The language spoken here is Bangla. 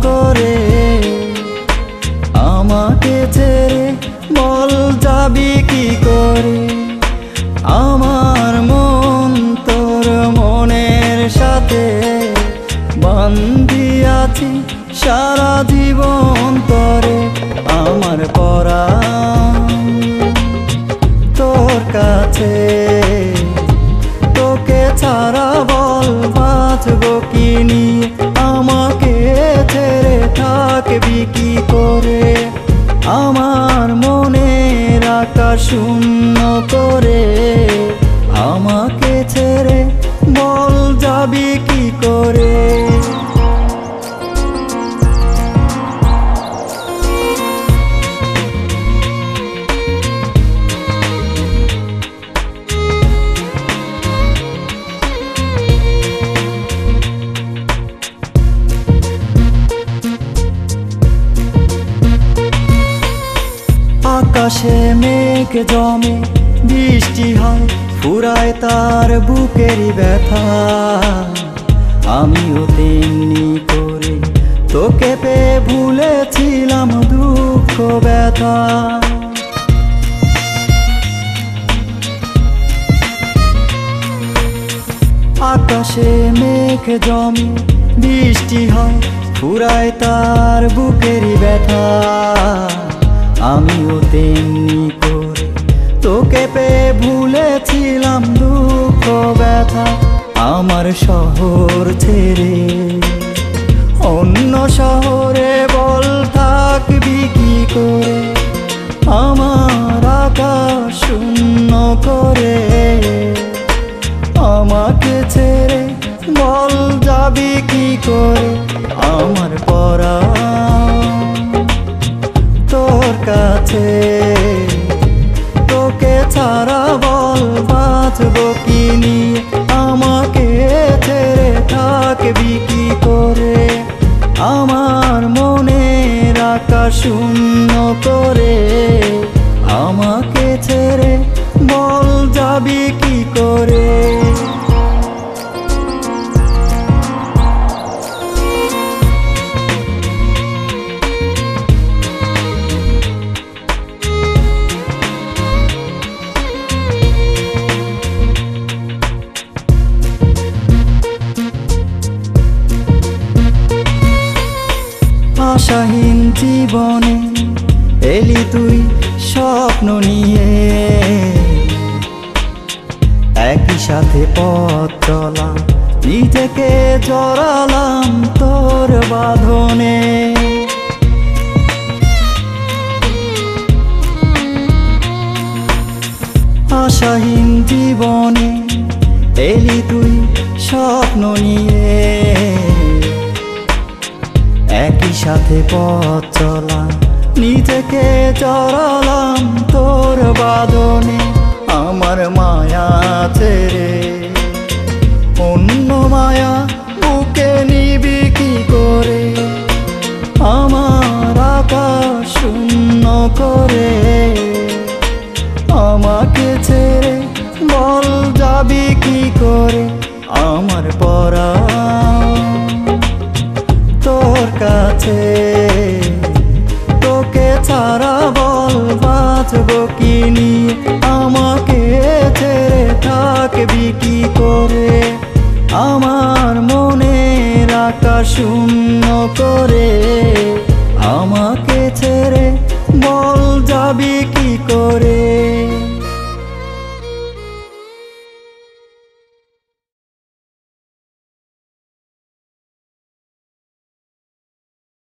করে আমাকে ছেড়ে বল যাবি কি করে। আমার মন তোর মনের সাথে বান্ধি আছি সারা জীবন তরে। আমার পরাণ তোর কাছে, তোকে ছাড়া বল বাঁচবো কি নিয়ে। আমাকে ছেড়ে থাকবি কি করে। আমার মনের আকাশ শূন্য করে আমাকে ছেড়ে বল যাবি কি করে। আকাশে মেঘ জমে বৃষ্টি হয় ফুরায় তার বুকেরই ব্যথা। আমিও তেমনি করে তোকে পেয়ে ভুলেছিলাম দুঃখ ব্যথা। আকাশে মেঘ জমে বৃষ্টি হয় ফুরায় তার বুকেরই ব্যথা। আমিও তেমনি করে তোকে পেয়ে ভুলেছিলাম দুঃখ ব্যথা। আমার শহর ছেড়ে অন্য শহরে বল থাকবি কি করে। আমার আকাশ শূন্য করে আমাকে ছেড়ে বল যাবি কি করে। আমার পরাণ তোর কাছে, তোকে ছাড়া বল বাঁচবো কি নিয়ে। আমাকে ছেড়ে থাকবি কি করে। আমার মনের আকাশ শূন্য করে আমাকে ছেড়ে বল যাবি কি করে। আশাহীন জীবনে এলি তুই স্বপ্ন নিয়ে। একই সাথে পথ চলা নিজেকে জড়ালাম তোর বাঁধনে। আশাহীন জীবনে এলি তুই স্বপ্ন নিয়ে। একই সাথে পথ চলা নিজেকে জড়ালাম তোর বাঁধনে। আমার মায়া ছেড়ে অন্য মায়া বুকে নিবি কি করে। আমার আকাশ শূন্য করে আমাকে ছেড়ে বল যাবি কি করে। আমার পরাণ তোর কাছে, তোকে ছাড়া বল বাঁচবো কি নিয়ে। আমাকে ছেড়ে থাকবি কি করে। আমার মনের আকাশ শূন্য করে